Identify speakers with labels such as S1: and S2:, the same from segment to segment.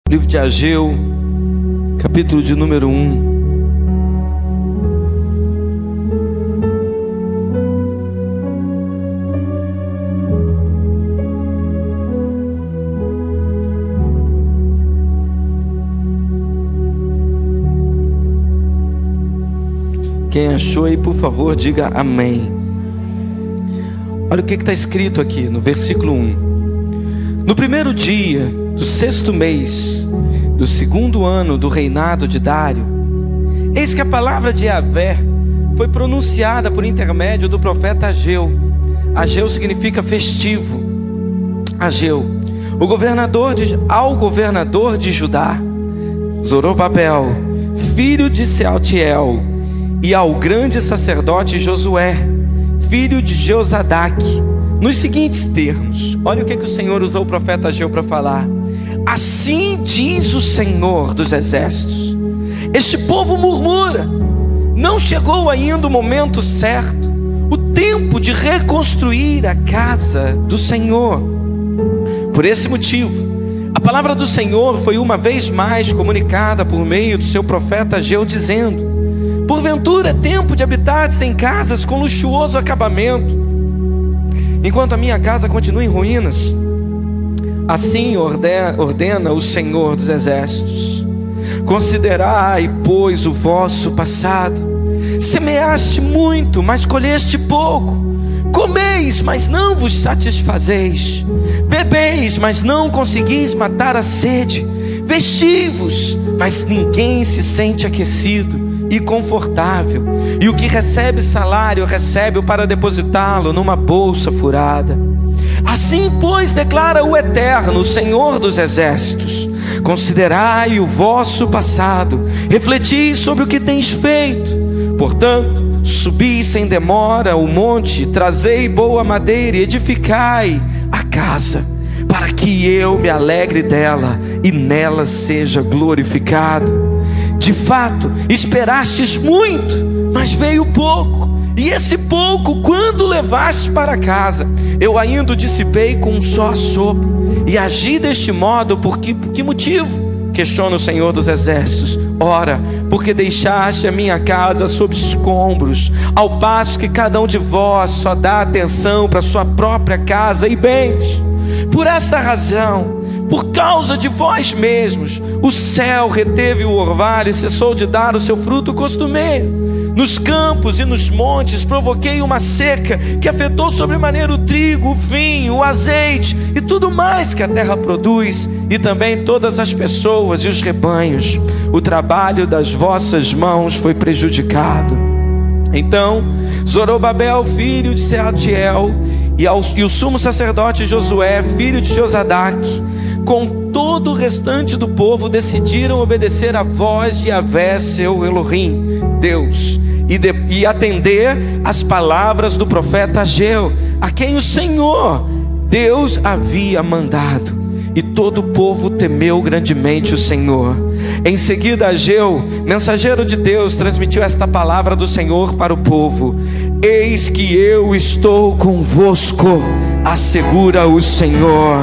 S1: Livro de Ageu, capítulo de número 1. Quem achou aí, por favor, diga amém. Olha o que está escrito aqui no versículo 1. No primeiro dia do 6º mês do 2º ano do reinado de Dário, eis que a palavra de Yahvé foi pronunciada por intermédio do profeta Ageu. Ageu significa festivo. Ageu, ao governador de Judá, Zorobabel, filho de Sealtiel, e ao grande sacerdote Josué, filho de Josadaque, nos seguintes termos. Olha o que o Senhor usou o profeta Ageu para falar. Assim diz o Senhor dos exércitos: este povo murmura, não chegou ainda o momento certo, o tempo de reconstruir a casa do Senhor. Por esse motivo, a palavra do Senhor foi uma vez mais comunicada por meio do seu profeta Ageu, dizendo: porventura é tempo de habitares em casas com luxuoso acabamento, enquanto a minha casa continua em ruínas. Assim ordena o Senhor dos exércitos: considerai, pois, o vosso passado. Semeaste muito, mas colheste pouco. Comeis, mas não vos satisfazeis. Bebeis, mas não conseguis matar a sede. Vestivos, mas ninguém se sente aquecido e confortável, e o que recebe salário, recebe-o para depositá-lo numa bolsa furada. Assim, pois, declara o Eterno, o Senhor dos exércitos: considerai o vosso passado, refleti sobre o que tens feito. Portanto, subi sem demora o monte, trazei boa madeira e edificai a casa, para que eu me alegre dela e nela seja glorificado. De fato, esperastes muito, mas veio pouco, e esse pouco, quando levaste para casa, eu ainda o dissipei com um só assopro. E agi deste modo por que motivo? Questiona o Senhor dos exércitos. Ora, porque deixaste a minha casa sob escombros, ao passo que cada um de vós só dá atenção para sua própria casa e bens. Por esta razão, por causa de vós mesmos, o céu reteve o orvalho e cessou de dar o seu fruto costumeiro. Nos campos e nos montes provoquei uma seca que afetou sobremaneira o trigo, o vinho, o azeite e tudo mais que a terra produz, e também todas as pessoas e os rebanhos. O trabalho das vossas mãos foi prejudicado. Então Zorobabel, filho de Sealtiel, e o sumo sacerdote Josué, filho de Josadaque, com todo o restante do povo, decidiram obedecer a voz de Yahvé, seu Elohim, Deus, e atender as palavras do profeta Ageu, a quem o Senhor Deus havia mandado. E todo o povo temeu grandemente o Senhor. Em seguida, Ageu, mensageiro de Deus, transmitiu esta palavra do Senhor para o povo: eis que eu estou convosco, assegura o Senhor.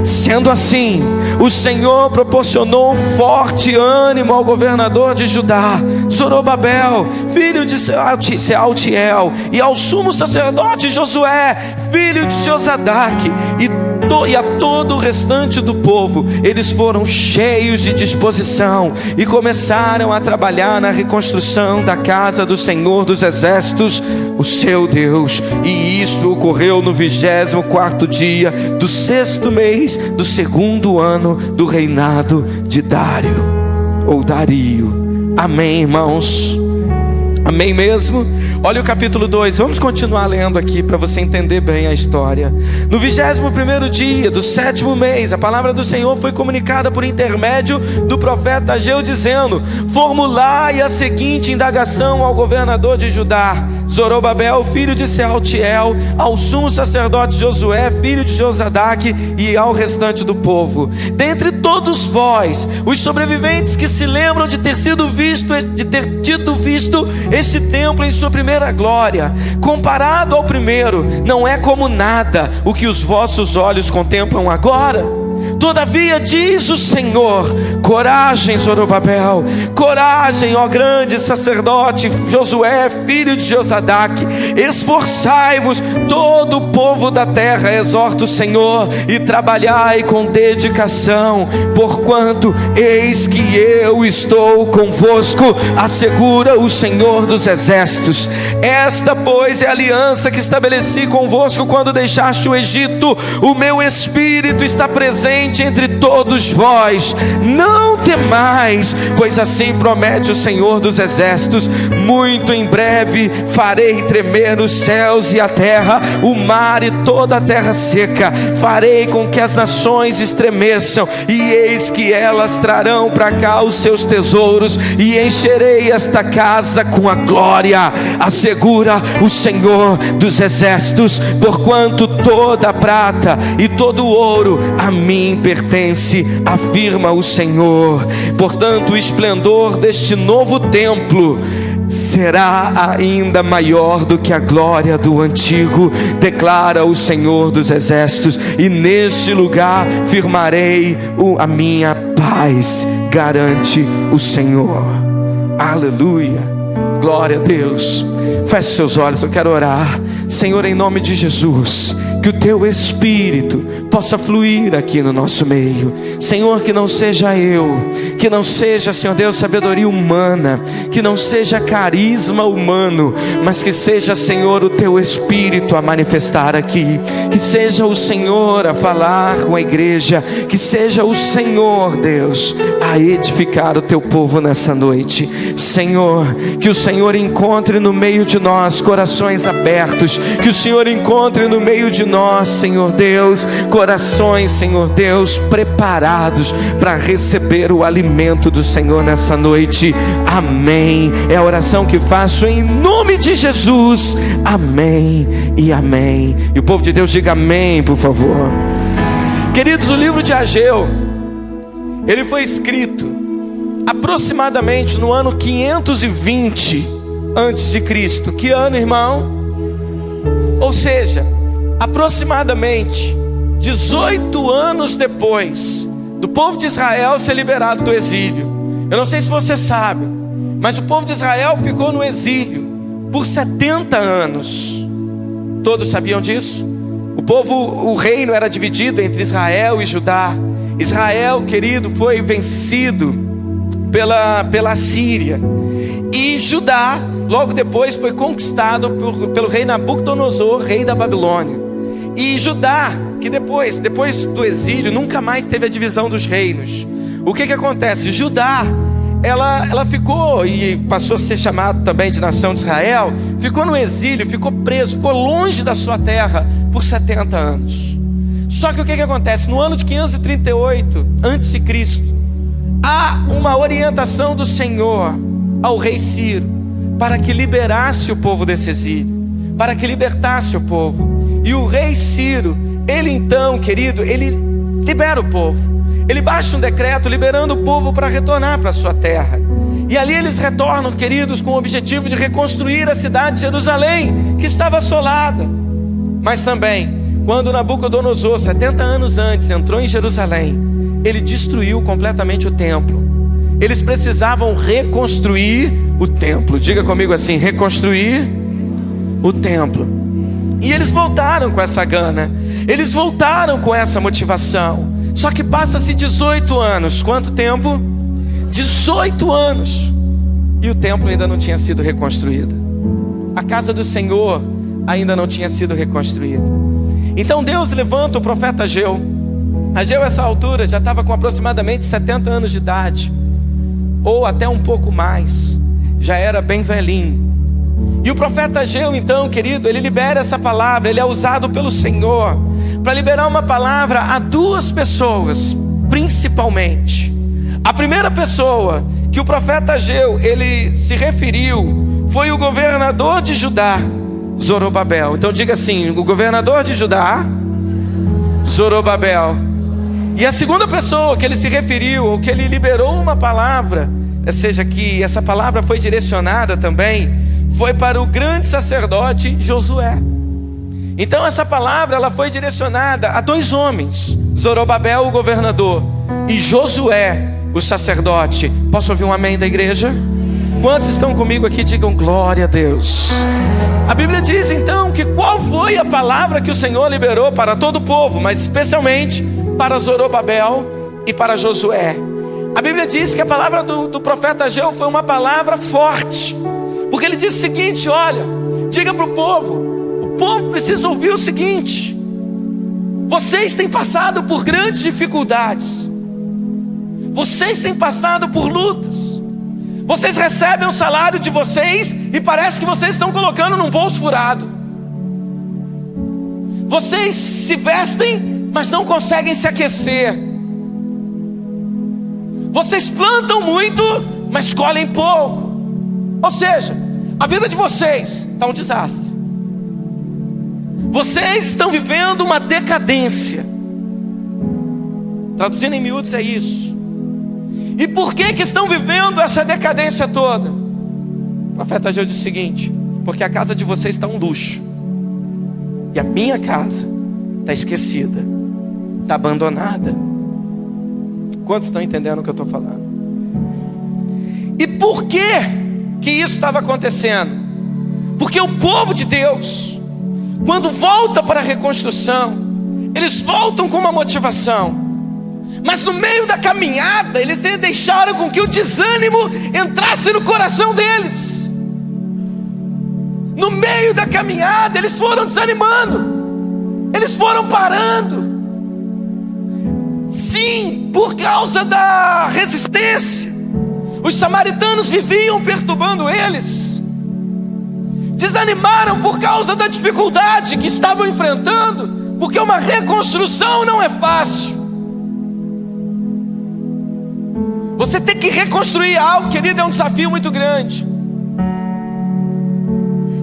S1: Sendo assim, o Senhor proporcionou um forte ânimo ao governador de Judá, Zorobabel, filho de Sealtiel, e ao sumo sacerdote Josué, filho de Josadaque, e a todo o restante do povo. Eles foram cheios de disposição e começaram a trabalhar na reconstrução da casa do Senhor dos exércitos, o seu Deus. E isso ocorreu no 24º dia do 6º mês do 2º ano do reinado de Dário, ou Dario. Amém, irmãos? Amém mesmo? Olha o capítulo 2, vamos continuar lendo aqui para você entender bem a história. No 21º dia do 7º mês, a palavra do Senhor foi comunicada por intermédio do profeta Ageu, dizendo: formulai a seguinte indagação ao governador de Judá, Zorobabel, filho de Sealtiel, ao sumo sacerdote Josué, filho de Josadaque, e ao restante do povo: dentre todos vós, os sobreviventes que se lembram de ter tido visto este templo em sua primeira glória, comparado ao primeiro, não é como nada o que os vossos olhos contemplam agora. Todavia diz o Senhor: coragem, Zorobabel, coragem, ó grande sacerdote Josué, filho de Josadaque, esforçai-vos todo o povo da terra, exorta o Senhor, e trabalhai com dedicação, porquanto eis que eu estou convosco, assegura o Senhor dos exércitos. Esta, pois, é a aliança que estabeleci convosco quando deixaste o Egito. O meu Espírito está presente entre todos vós. Não temais, pois assim promete o Senhor dos exércitos: muito em breve farei tremer os céus e a terra, o mar e toda a terra seca. Farei com que as nações estremeçam, e eis que elas trarão para cá os seus tesouros, e encherei esta casa com a glória, assegura o Senhor dos exércitos, porquanto toda a prata e todo o ouro a mim pertence, afirma o Senhor. Portanto, o esplendor deste novo templo será ainda maior do que a glória do antigo, declara o Senhor dos exércitos, e neste lugar firmarei a minha paz, garante o Senhor. Aleluia, glória a Deus. Feche seus olhos, eu quero orar. Senhor, em nome de Jesus, que o Teu Espírito possa fluir aqui no nosso meio. Senhor, que não seja eu, que não seja, Senhor Deus, sabedoria humana, que não seja carisma humano, mas que seja, Senhor, o Teu Espírito a manifestar aqui. Que seja o Senhor a falar com a igreja, que seja o Senhor, Deus, a edificar o Teu povo nessa noite. Senhor, que o Senhor encontre no meio de nós corações abertos, que o Senhor encontre no meio de nós, Senhor Deus, corações, Senhor Deus, preparados para receber o alimento do Senhor nessa noite. Amém. É a oração que faço em nome de Jesus. Amém e amém. E o povo de Deus diga amém, por favor. Queridos, o livro de Ageu, ele foi escrito aproximadamente no ano 520 antes de Cristo. Que ano, irmão? Ou seja, aproximadamente 18 anos depois do povo de Israel ser liberado do exílio. Eu não sei se você sabe, mas o povo de Israel ficou no exílio por 70 anos. Todos sabiam disso? O reino era dividido entre Israel e Judá. Israel, querido, foi vencido pela Síria, e Judá logo depois foi conquistado pelo rei Nabucodonosor, rei da Babilônia. E Judá, que depois do exílio, nunca mais teve a divisão dos reinos. O que acontece? Judá, ela ficou, e passou a ser chamado também de nação de Israel, ficou no exílio, ficou preso, ficou longe da sua terra por 70 anos. Só que o que acontece? No ano de 538 a.C., há uma orientação do Senhor ao rei Ciro para que liberasse o povo desse exílio, para que libertasse o povo. E o rei Ciro, ele então, querido, ele libera o povo. Ele baixa um decreto liberando o povo para retornar para a sua terra. E ali eles retornam, queridos, com o objetivo de reconstruir a cidade de Jerusalém, que estava assolada. Mas também, quando Nabucodonosor, 70 anos antes, entrou em Jerusalém, ele destruiu completamente o templo. Eles precisavam reconstruir o templo. Diga comigo assim: reconstruir o templo. E eles voltaram com essa gana, eles voltaram com essa motivação. Só que passa-se 18 anos. Quanto tempo? 18 anos. E o templo ainda não tinha sido reconstruído. A casa do Senhor ainda não tinha sido reconstruída. Então Deus levanta o profeta Ageu. Ageu, essa altura, já estava com aproximadamente 70 anos de idade, ou até um pouco mais. Já era bem velhinho. E o profeta Ageu, então, querido, ele libera essa palavra. Ele é usado pelo Senhor para liberar uma palavra a duas pessoas, principalmente. A primeira pessoa que o profeta Ageu, ele se referiu, foi o governador de Judá, Zorobabel. Então diga assim: o governador de Judá, Zorobabel. E a segunda pessoa que ele se referiu, ou que ele liberou uma palavra, ou seja, que essa palavra foi direcionada também, foi para o grande sacerdote Josué. Então essa palavra, ela foi direcionada a dois homens, Zorobabel, o governador, e Josué, o sacerdote. Posso ouvir um amém da igreja? Quantos estão comigo aqui? Digam glória a Deus. A Bíblia diz então que qual foi a palavra que o Senhor liberou para todo o povo, mas especialmente para Zorobabel e para Josué. A Bíblia diz que a palavra do profeta Ageu foi uma palavra forte, porque ele disse o seguinte: olha, diga para o povo precisa ouvir o seguinte: vocês têm passado por grandes dificuldades, vocês têm passado por lutas, vocês recebem o salário de vocês e parece que vocês estão colocando num bolso furado. Vocês se vestem, mas não conseguem se aquecer. Vocês plantam muito, mas colhem pouco. Ou seja, a vida de vocês está um desastre. Vocês estão vivendo uma decadência. Traduzindo em miúdos é isso. E por que estão vivendo essa decadência toda? O profeta Ageu disse o seguinte: porque a casa de vocês está um luxo, e a minha casa está esquecida, está abandonada. Quantos estão entendendo o que eu estou falando? E por que isso estava acontecendo? Porque o povo de Deus, quando volta para a reconstrução, eles voltam com uma motivação, mas no meio da caminhada eles deixaram com que o desânimo entrasse no coração deles. No meio da caminhada eles foram desanimando, eles foram parando. Sim, por causa da resistência, os samaritanos viviam perturbando eles. Desanimaram por causa da dificuldade que estavam enfrentando, porque uma reconstrução não é fácil. Você tem que reconstruir algo, querido, é um desafio muito grande.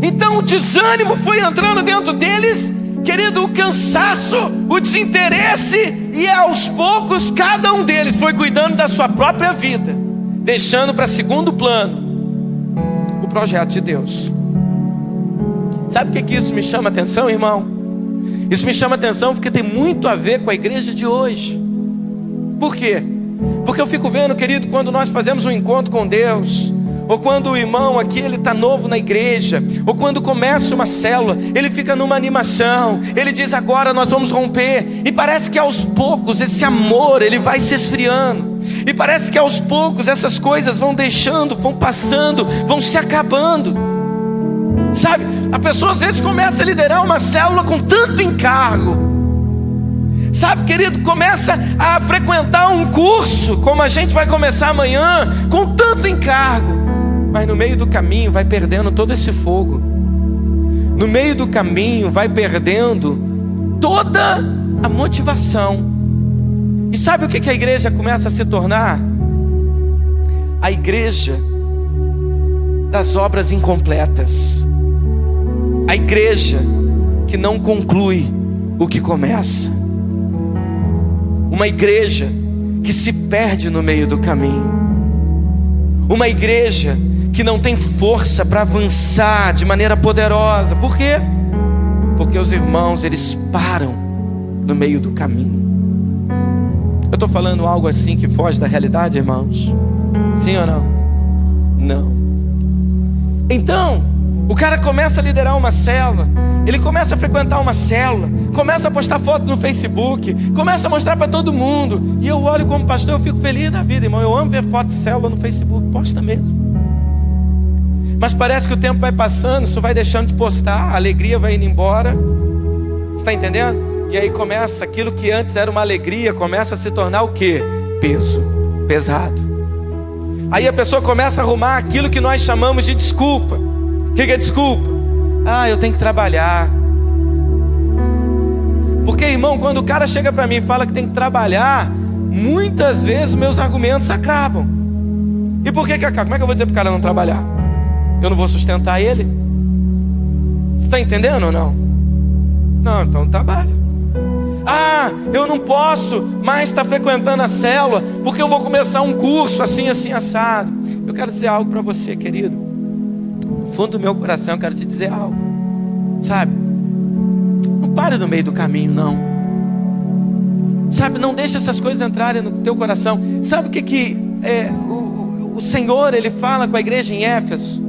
S1: Então o desânimo foi entrando dentro deles, querido, o cansaço, o desinteresse, e aos poucos cada um deles foi cuidando da sua própria vida, deixando para segundo plano o projeto de Deus. Sabe o que isso me chama a atenção, irmão? Isso me chama a atenção porque tem muito a ver com a igreja de hoje. Por quê? Porque eu fico vendo, querido, quando nós fazemos um encontro com Deus, ou quando o irmão aqui ele está novo na igreja, ou quando começa uma célula, ele fica numa animação, ele diz agora nós vamos romper, e parece que aos poucos esse amor ele vai se esfriando, e parece que aos poucos essas coisas vão deixando, vão passando, vão se acabando. Sabe, a pessoa às vezes começa a liderar uma célula com tanto encargo, sabe, querido, começa a frequentar um curso, como a gente vai começar amanhã, com tanto encargo, mas no meio do caminho vai perdendo todo esse fogo. No meio do caminho vai perdendo toda a motivação. E sabe o que a igreja começa a se tornar? A igreja das obras incompletas. A igreja que não conclui o que começa. Uma igreja que se perde no meio do caminho. Uma igreja que não tem força para avançar de maneira poderosa. Por quê? Porque os irmãos, eles param no meio do caminho. Eu estou falando algo assim que foge da realidade, irmãos? Sim ou não? Não. Então, o cara começa a liderar uma célula, ele começa a frequentar uma célula, começa a postar foto no Facebook, começa a mostrar para todo mundo. E eu olho como pastor, eu fico feliz da vida, irmão. Eu amo ver foto de célula no Facebook, posta mesmo. Mas parece que o tempo vai passando, isso vai deixando de postar, a alegria vai indo embora. Você está entendendo? E aí começa aquilo que antes era uma alegria, começa a se tornar o quê? Peso, pesado. Aí a pessoa começa a arrumar aquilo que nós chamamos de desculpa. O que é desculpa? Ah, eu tenho que trabalhar. Porque, irmão, quando o cara chega para mim e fala que tem que trabalhar, muitas vezes meus argumentos acabam. E por que acabam? Como é que eu vou dizer para o cara não trabalhar? Eu não vou sustentar ele? Você está entendendo ou não? Não, então trabalha. Ah, eu não posso mais estar frequentando a célula porque eu vou começar um curso assim, assim, assado. Eu quero dizer algo para você, querido. No fundo do meu coração eu quero te dizer algo. Sabe? Não pare no meio do caminho, não. Sabe, não deixa essas coisas entrarem no teu coração. Sabe o que o Senhor, Ele fala com a igreja em Éfeso?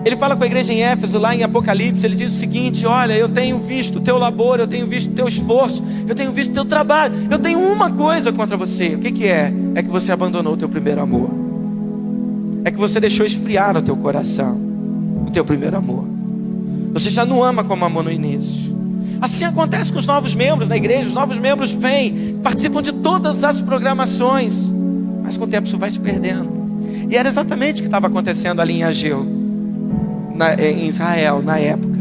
S1: Ele fala com a igreja em Éfeso, lá em Apocalipse. Ele diz o seguinte: olha, eu tenho visto o teu labor, eu tenho visto o teu esforço, eu tenho visto o teu trabalho. Eu tenho uma coisa contra você. O que é? É que você abandonou o teu primeiro amor. É que você deixou esfriar no teu coração o teu primeiro amor. Você já não ama como amou no início. Assim acontece com os novos membros na igreja. Os novos membros vêm, participam de todas as programações, mas com o tempo isso vai se perdendo. E era exatamente o que estava acontecendo ali em Ageu, em Israel, na época.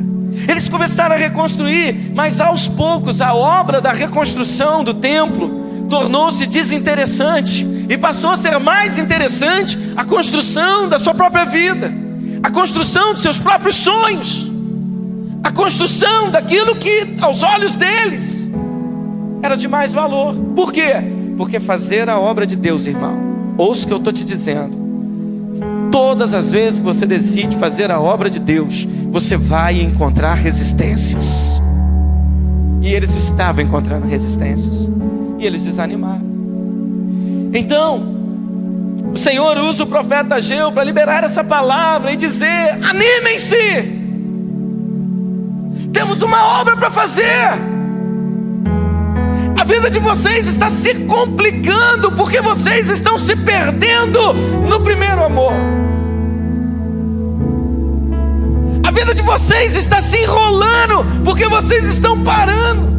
S1: Eles começaram a reconstruir, mas aos poucos a obra da reconstrução do templo tornou-se desinteressante e passou a ser mais interessante a construção da sua própria vida, a construção dos seus próprios sonhos, a construção daquilo que aos olhos deles era de mais valor. Por quê? Porque fazer a obra de Deus, irmão, ouça o que eu estou te dizendo, todas as vezes que você decide fazer a obra de Deus, você vai encontrar resistências. E eles estavam encontrando resistências, e eles desanimaram. Então o Senhor usa o profeta Ageu para liberar essa palavra e dizer: animem-se, temos uma obra para fazer. A vida de vocês está se complicando porque vocês estão se perdendo no primeiro amor. A vida de vocês está se enrolando porque vocês estão parando.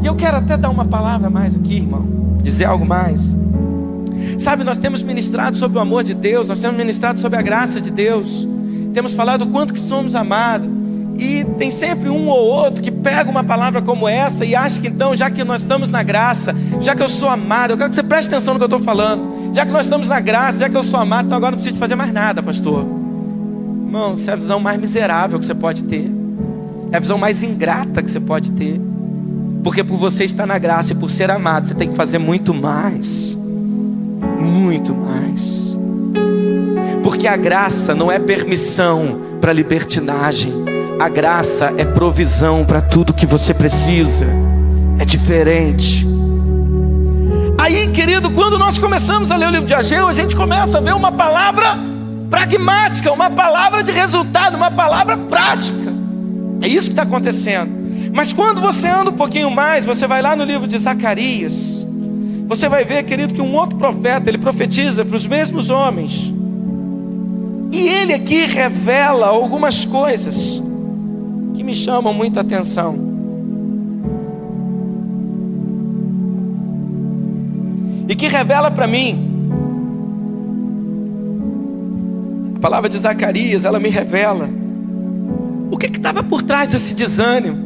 S1: E eu quero até dar uma palavra a mais aqui, irmão, dizer algo mais. Sabe, nós temos ministrado sobre o amor de Deus, nós temos ministrado sobre a graça de Deus, temos falado o quanto que somos amados. E tem sempre um ou outro que pega uma palavra como essa e acha que então, já que nós estamos na graça, já que eu sou amado, eu quero que você preste atenção no que eu estou falando. Já que nós estamos na graça, já que eu sou amado, então agora não preciso fazer mais nada, pastor. Irmão, essa é a visão mais miserável que você pode ter. É a visão mais ingrata que você pode ter. Porque por você estar na graça e por ser amado, você tem que fazer muito mais. Muito mais. Porque a graça não é permissão para libertinagem. A graça é provisão para tudo que você precisa. É diferente. Aí, querido, quando nós começamos a ler o livro de Ageu, a gente começa a ver uma palavra pragmática, uma palavra de resultado, uma palavra prática. É isso que está acontecendo. Mas quando você anda um pouquinho mais, você vai lá no livro de Zacarias, você vai ver, querido, que um outro profeta, ele profetiza para os mesmos homens. E ele aqui revela algumas coisas que me chamam muita atenção. E que revela para mim, a palavra de Zacarias, ela me revela o que estava por trás desse desânimo,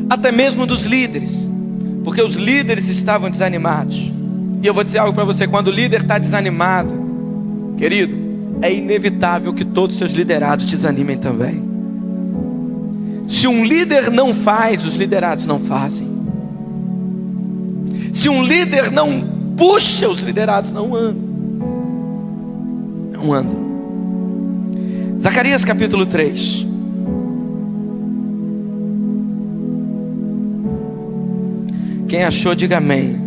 S1: até mesmo dos líderes, porque os líderes estavam desanimados. E eu vou dizer algo para você: quando o líder está desanimado, querido, é inevitável que todos os seus liderados desanimem também. Se um líder não faz, os liderados não fazem. Se um líder não puxa, os liderados não andam. Não andam. Zacarias capítulo 3. Quem achou, diga amém.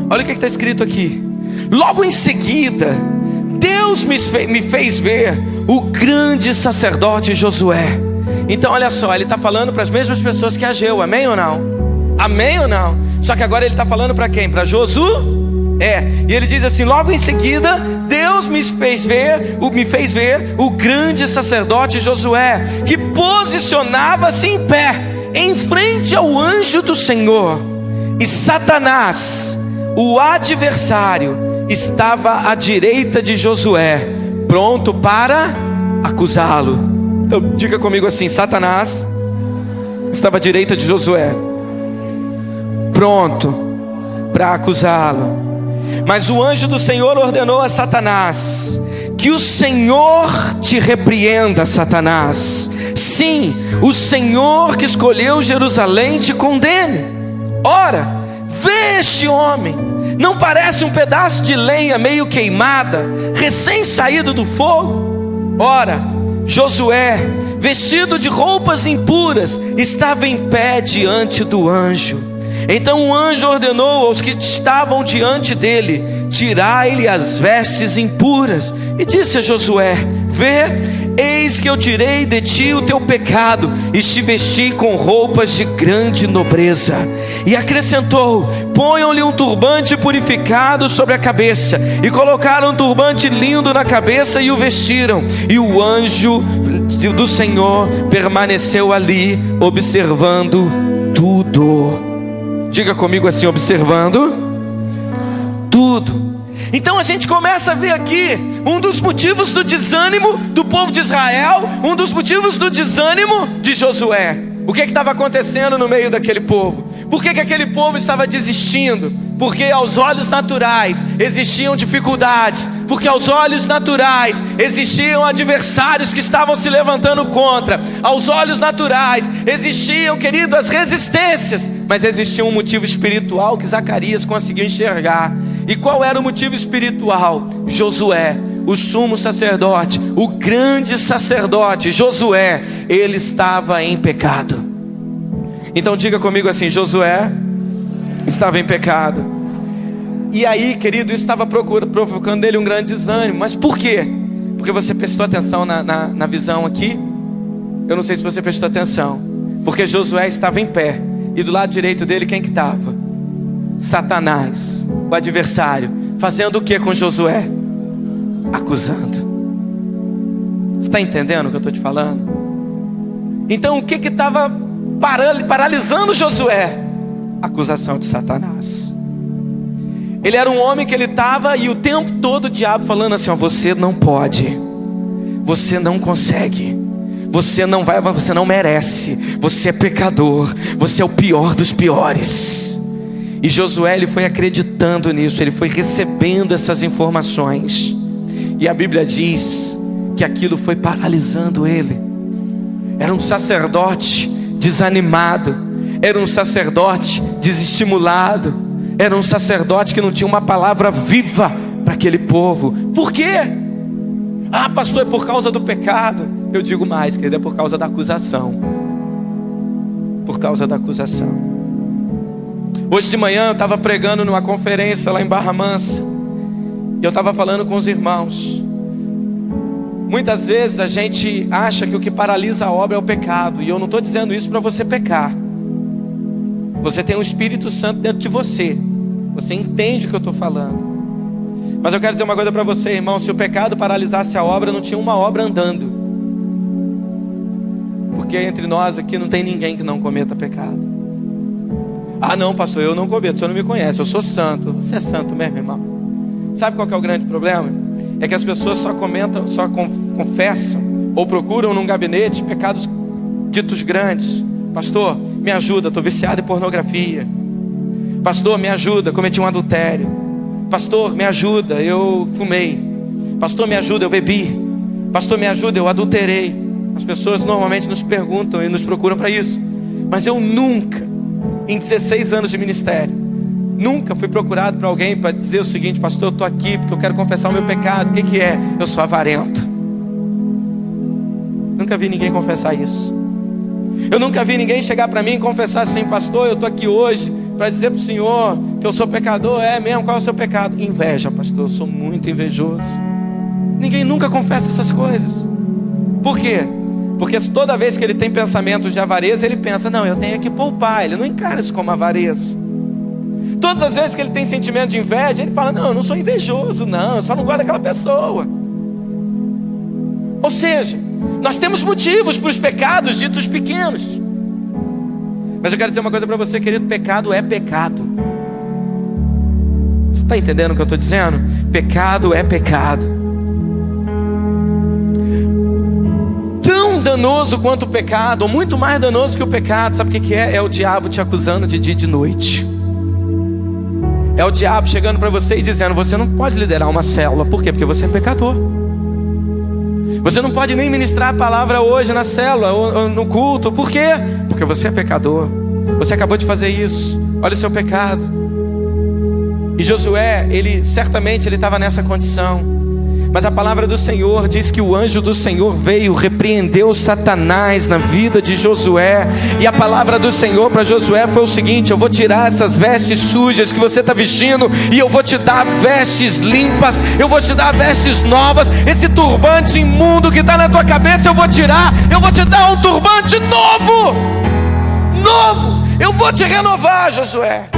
S1: Olha o que está escrito aqui. Logo em seguida, Deus me fez ver o grande sacerdote Josué. Então olha só, ele está falando para as mesmas pessoas que Ageu, amém ou não? Amém ou não? Só que agora ele está falando para quem? Para Josué? E ele diz assim: logo em seguida, Deus me fez ver o grande sacerdote Josué, que posicionava-se em pé, em frente ao anjo do Senhor. E Satanás, o adversário, estava à direita de Josué, pronto para acusá-lo. Então diga comigo assim: Satanás estava à direita de Josué, pronto para acusá-lo. Mas o anjo do Senhor ordenou a Satanás: que o Senhor te repreenda, Satanás. Sim, o Senhor que escolheu Jerusalém te condene. Ora, vê este homem, não parece um pedaço de lenha meio queimada, recém saído do fogo? Ora, Josué, vestido de roupas impuras, estava em pé diante do anjo. Então o anjo ordenou aos que estavam diante dele: tirai-lhe as vestes impuras. E disse a Josué: vê, eis que eu tirei de ti o teu pecado, e te vesti com roupas de grande nobreza. E acrescentou: ponham-lhe um turbante purificado sobre a cabeça. E colocaram um turbante lindo na cabeça e o vestiram. E o anjo do Senhor permaneceu ali, observando tudo. Diga comigo assim: observando tudo. Então a gente começa a ver aqui um dos motivos do desânimo do povo de Israel, um dos motivos do desânimo de Josué. O que estava acontecendo no meio daquele povo? Por que aquele povo estava desistindo? Porque aos olhos naturais existiam dificuldades, porque aos olhos naturais existiam adversários que estavam se levantando contra. Aos olhos naturais existiam, querido, as resistências, mas existia um motivo espiritual que Zacarias conseguiu enxergar. E qual era o motivo espiritual? Josué, o sumo sacerdote, o grande sacerdote Josué, ele estava em pecado. Então diga comigo assim: Josué estava em pecado. E aí, querido, isso estava provocando nele um grande desânimo. Mas por quê? Porque você prestou atenção na visão aqui? Eu não sei se você prestou atenção. Porque Josué estava em pé, e do lado direito dele quem que estava? Satanás, o adversário. Fazendo o que com Josué? Acusando. Você está entendendo o que eu estou te falando? Então o que estava paralisando Josué? Acusação de Satanás. Ele era um homem que ele estava, e o tempo todo o diabo falando assim: ó, você não pode, você não consegue, você não vai, você não merece, você é pecador, você é o pior dos piores. E Josué, ele foi acreditando nisso, ele foi recebendo essas informações, e a Bíblia diz que aquilo foi paralisando ele. Era um sacerdote desanimado, era um sacerdote desestimulado, era um sacerdote que não tinha uma palavra viva para aquele povo. Por quê? Ah, pastor, é por causa do pecado. Eu digo mais, querido, é por causa da acusação. Por causa da acusação. Hoje de manhã eu estava pregando numa conferência lá em Barra Mansa, e eu estava falando com os irmãos. Muitas vezes a gente acha que o que paralisa a obra é o pecado, e eu não estou dizendo isso para você pecar. Você tem um Espírito Santo dentro de você, você entende o que eu estou falando. Mas eu quero dizer uma coisa para você, irmão: se o pecado paralisasse a obra, não tinha uma obra andando. Porque entre nós aqui não tem ninguém que não cometa pecado. Ah não, pastor, eu não cometo, o senhor não me conhece, eu sou santo. Você é santo mesmo, irmão? Sabe qual que é o grande problema? É que as pessoas só confessam ou procuram num gabinete pecados ditos grandes. Pastor, me ajuda, estou viciado em pornografia. Pastor, me ajuda, cometi um adultério. Pastor, me ajuda, eu fumei. Pastor, me ajuda, eu bebi. Pastor, me ajuda, eu adulterei. As pessoas normalmente nos perguntam e nos procuram para isso. Mas eu nunca, em 16 anos de ministério, nunca fui procurado por alguém para dizer o seguinte: pastor, eu estou aqui porque eu quero confessar o meu pecado. O que é? Eu sou avarento. Nunca vi ninguém confessar isso. Eu nunca vi ninguém chegar para mim e confessar assim: pastor, eu estou aqui hoje para dizer para o senhor que eu sou pecador. É mesmo? Qual é o seu pecado? Inveja, pastor, eu sou muito invejoso. Ninguém nunca confessa essas coisas. Por quê? Porque toda vez que ele tem pensamentos de avareza, ele pensa: não, eu tenho que poupar. Ele não encara isso como avareza. Todas as vezes que ele tem sentimento de inveja, ele fala: não, eu não sou invejoso, não, eu só não gosto daquela pessoa. Ou seja, nós temos motivos para os pecados ditos pequenos. Mas eu quero dizer uma coisa para você, querido: pecado é pecado. Você está entendendo o que eu estou dizendo? Pecado é pecado. Tão danoso quanto o pecado, ou muito mais danoso que o pecado, sabe o que é? É o diabo te acusando de dia e de noite. É o diabo chegando para você e dizendo: você não pode liderar uma célula. Por quê? Porque você é pecador. Você não pode nem ministrar a palavra hoje na célula ou no culto. Por quê? Porque você é pecador. Você acabou de fazer isso. Olha o seu pecado. E Josué, certamente ele estava nessa condição. Mas a palavra do Senhor diz que o anjo do Senhor veio, repreendeu Satanás na vida de Josué. E a palavra do Senhor para Josué foi o seguinte: eu vou tirar essas vestes sujas que você está vestindo, e eu vou te dar vestes limpas, eu vou te dar vestes novas. Esse turbante imundo que está na tua cabeça eu vou tirar, eu vou te dar um turbante novo. Eu vou te renovar, Josué.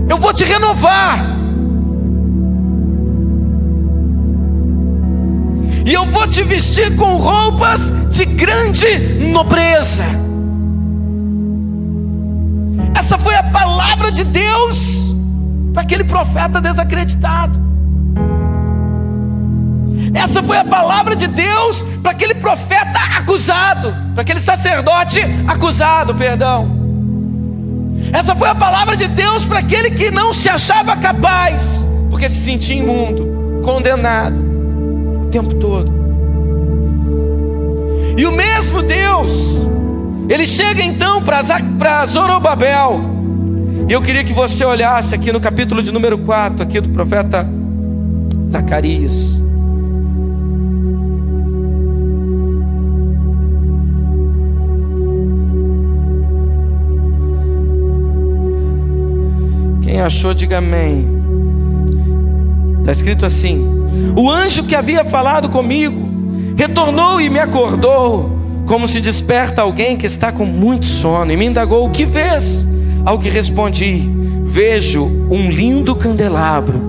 S1: Eu vou te renovar. E eu vou te vestir com roupas de grande nobreza. Essa foi a palavra de Deus para aquele profeta desacreditado. Essa foi a palavra de Deus para aquele profeta acusado, para aquele sacerdote acusado, perdão. Essa foi a palavra de Deus para aquele que não se achava capaz, porque se sentia imundo, condenado o tempo todo. E o mesmo Deus, ele chega então para Zorobabel. E eu queria que você olhasse aqui no capítulo de número 4, aqui do profeta Zacarias. Quem achou, diga amém. Está escrito assim: o anjo que havia falado comigo retornou e me acordou, como se desperta alguém que está com muito sono, e me indagou: o que vês? Ao que respondi: vejo um lindo candelabro,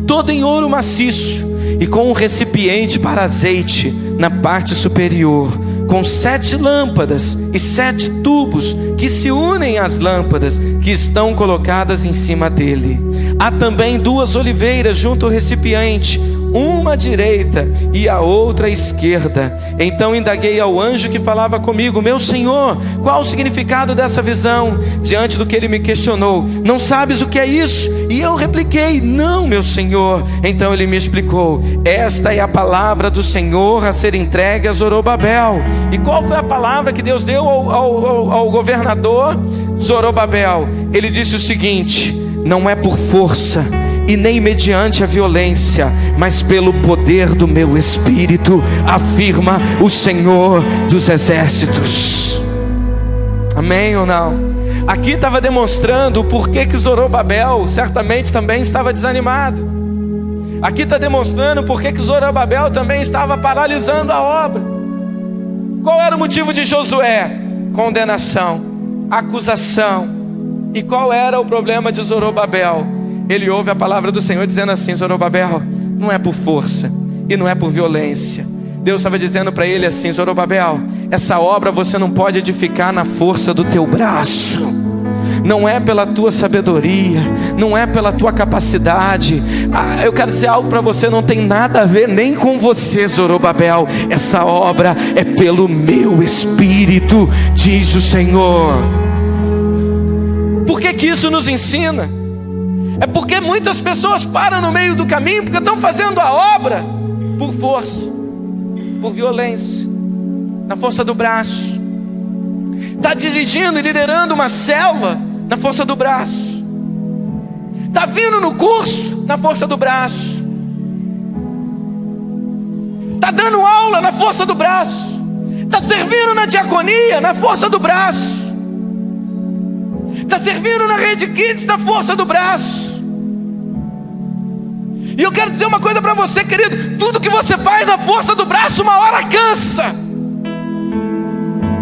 S1: todo em ouro maciço, e com um recipiente para azeite na parte superior, com 7 lâmpadas e 7 tubos que se unem às lâmpadas que estão colocadas em cima dele. Há também 2 oliveiras junto ao recipiente, uma à direita e a outra à esquerda. Então indaguei ao anjo que falava comigo: meu senhor, qual o significado dessa visão? Diante do que ele me questionou: não sabes o que é isso? E eu repliquei: não, meu senhor. Então ele me explicou: esta é a palavra do Senhor a ser entregue a Zorobabel. E qual foi a palavra que Deus deu ao governador Zorobabel? Ele disse o seguinte: não é por força e nem mediante a violência, mas pelo poder do meu Espírito, afirma o Senhor dos Exércitos. Amém ou não? Aqui estava demonstrando o porquê que Zorobabel certamente também estava desanimado. Aqui está demonstrando porquê que Zorobabel também estava paralisando a obra. Qual era o motivo de Josué? Condenação, acusação. E qual era o problema de Zorobabel? Ele ouve a palavra do Senhor dizendo assim: Zorobabel, não é por força e não é por violência. Deus estava dizendo para ele assim: Zorobabel, essa obra você não pode edificar na força do teu braço, não é pela tua sabedoria, não é pela tua capacidade. Eu quero dizer algo para você: não tem nada a ver nem com você, Zorobabel. Essa obra é pelo meu Espírito, diz o Senhor. Por que isso nos ensina? É porque muitas pessoas param no meio do caminho porque estão fazendo a obra por força, por violência, na força do braço. Está dirigindo e liderando uma célula na força do braço. Está vindo no curso na força do braço. Está dando aula na força do braço. Está servindo na diaconia na força do braço. Está servindo na Rede Kids na força do braço. E eu quero dizer uma coisa para você, querido: tudo que você faz na força do braço, uma hora cansa.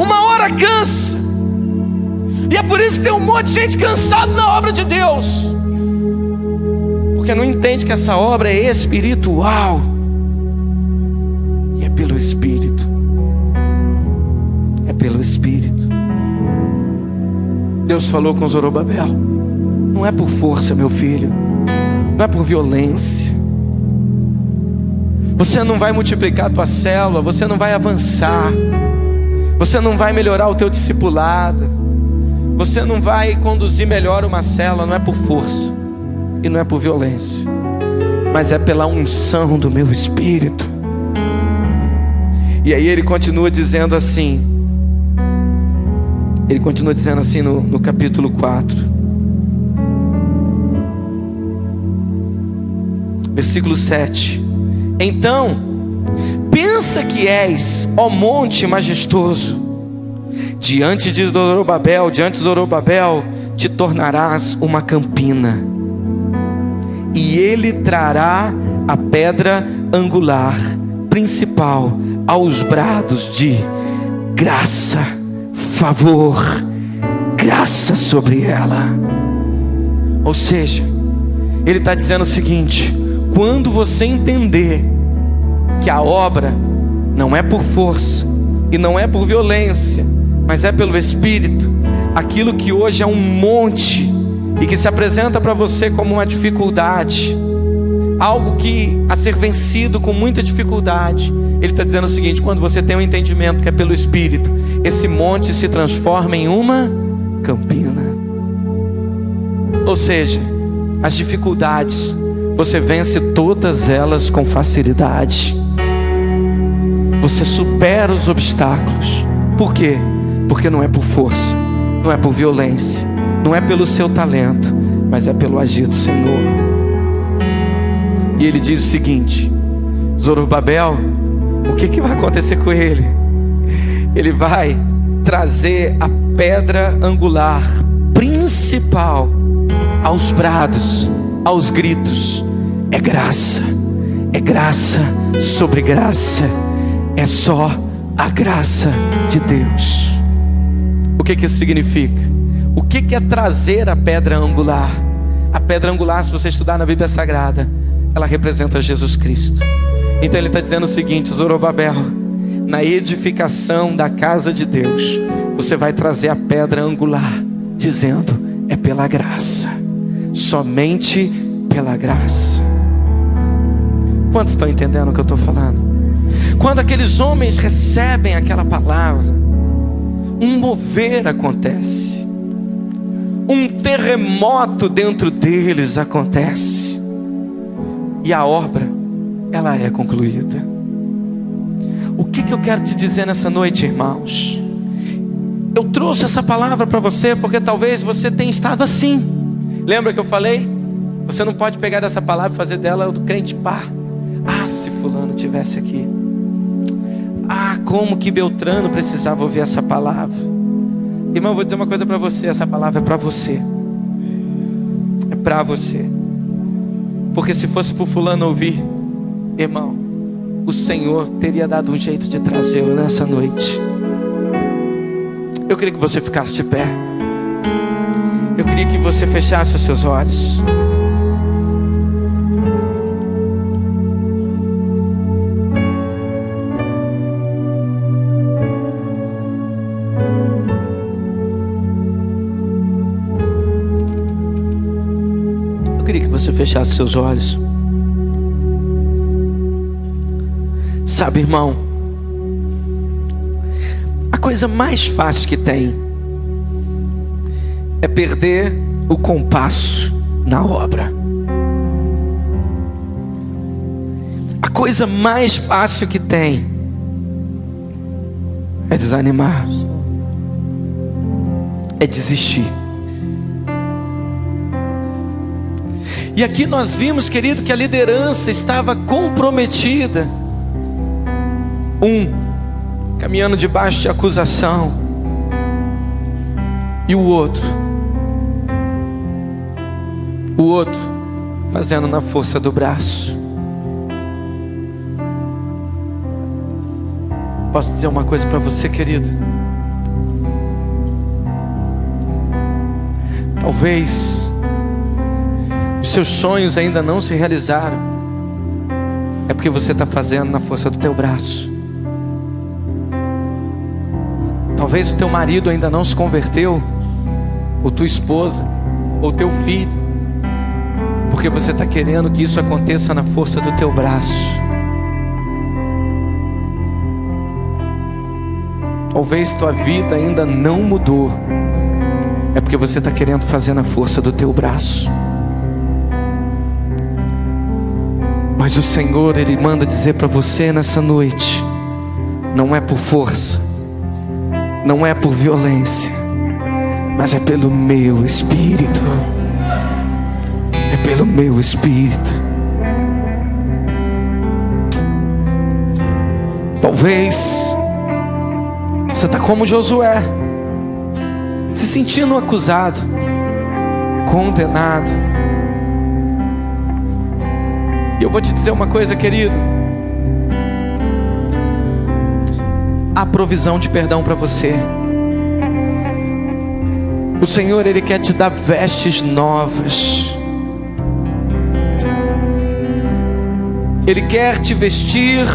S1: Uma hora cansa. E é por isso que tem um monte de gente cansado na obra de Deus, porque não entende que essa obra é espiritual, e é pelo Espírito. É pelo Espírito. Deus falou com Zorobabel: não é por força, meu filho, não é por violência. Você não vai multiplicar a tua célula, você não vai avançar, você não vai melhorar o teu discipulado, você não vai conduzir melhor uma célula. Não é por força e não é por violência, mas é pela unção do meu Espírito. E aí ele continua dizendo assim, no capítulo 4, versículo 7: Então, pensa que és, ó monte majestoso, diante de Zorobabel, te tornarás uma campina, e ele trará a pedra angular principal aos brados de graça, favor, graça sobre ela. Ou seja, ele está dizendo o seguinte: quando você entender que a obra não é por força e não é por violência, mas é pelo Espírito, aquilo que hoje é um monte e que se apresenta para você como uma dificuldade, algo que a ser vencido com muita dificuldade, ele está dizendo o seguinte: quando você tem um entendimento que é pelo Espírito, esse monte se transforma em uma campina. Ou seja, as dificuldades, você vence todas elas com facilidade. Você supera os obstáculos. Por quê? Porque não é por força, não é por violência, não é pelo seu talento, mas é pelo agir do Senhor. E ele diz o seguinte: Zorobabel, o que vai acontecer com ele? Ele vai trazer a pedra angular principal aos brados, aos gritos. É graça sobre graça, é só a graça de Deus. O que isso significa? O que é trazer a pedra angular? A pedra angular, se você estudar na Bíblia Sagrada, ela representa Jesus Cristo. Então ele está dizendo o seguinte: Zorobabel, na edificação da casa de Deus, você vai trazer a pedra angular, dizendo: é pela graça, somente pela graça. Quantos estão entendendo o que eu estou falando? Quando aqueles homens recebem aquela palavra, um mover acontece, um terremoto dentro deles acontece, e a obra, ela é concluída. O que eu quero te dizer nessa noite, irmãos? Eu trouxe essa palavra para você porque talvez você tenha estado assim. Lembra que eu falei? Você não pode pegar dessa palavra e fazer dela do crente pá. Ah, se fulano tivesse aqui. Ah, como que Beltrano precisava ouvir essa palavra. Irmão, eu vou dizer uma coisa para você: essa palavra é para você. É para você. Porque se fosse para o fulano ouvir, irmão, o Senhor teria dado um jeito de trazê-lo nessa noite. Eu queria que você ficasse de pé. Eu queria que você fechasse os seus olhos. Eu queria que você fechasse os seus olhos. Sabe, irmão, a coisa mais fácil que tem é perder o compasso na obra. A coisa mais fácil que tem é desanimar, é desistir. E aqui nós vimos, querido, que a liderança estava comprometida. Caminhando debaixo de acusação, e o outro fazendo na força do braço. Posso dizer uma coisa para você, querido? Talvez os seus sonhos ainda não se realizaram, é porque você está fazendo na força do teu braço. Talvez o teu marido ainda não se converteu, ou tua esposa, ou teu filho, porque você está querendo que isso aconteça na força do teu braço. Talvez tua vida ainda não mudou, é porque você está querendo fazer na força do teu braço. Mas o Senhor, Ele manda dizer para você nessa noite: não é por força, não é por violência, mas é pelo meu Espírito. É pelo meu Espírito. Talvez você está como Josué, se sentindo acusado, condenado. E eu vou te dizer uma coisa, querido: há provisão de perdão para você. O Senhor, Ele quer te dar vestes novas. Ele quer te vestir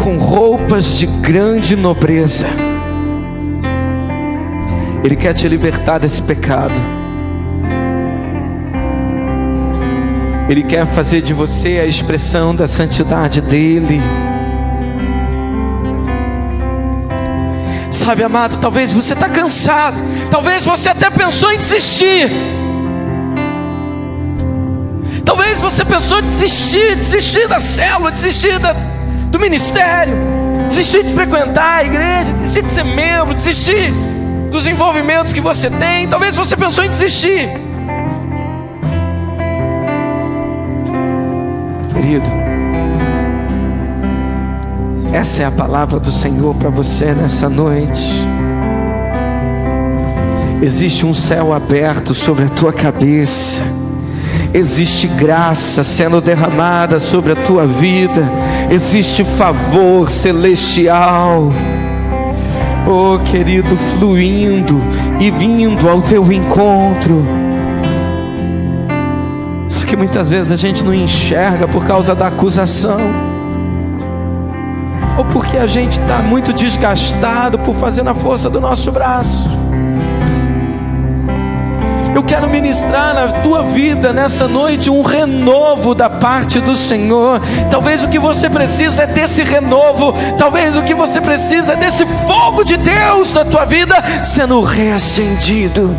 S1: com roupas de grande nobreza. Ele quer te libertar desse pecado. Ele quer fazer de você a expressão da santidade dEle. Sabe, amado, talvez você está cansado. Talvez você até pensou em desistir. Talvez você pensou em desistir da célula, desistir do ministério, desistir de frequentar a igreja, desistir de ser membro, desistir dos envolvimentos que você tem. Talvez você pensou em desistir. Querido, essa é a palavra do Senhor para você nessa noite. Existe um céu aberto sobre a tua cabeça. Existe graça sendo derramada sobre a tua vida. Existe favor celestial, oh querido, fluindo e vindo ao teu encontro. Só que muitas vezes a gente não enxerga por causa da acusação, ou porque a gente está muito desgastado por fazer na força do nosso braço. Eu quero ministrar na tua vida nessa noite um renovo da parte do Senhor. Talvez o que você precisa é desse renovo. Talvez o que você precisa é desse fogo de Deus na tua vida sendo reacendido.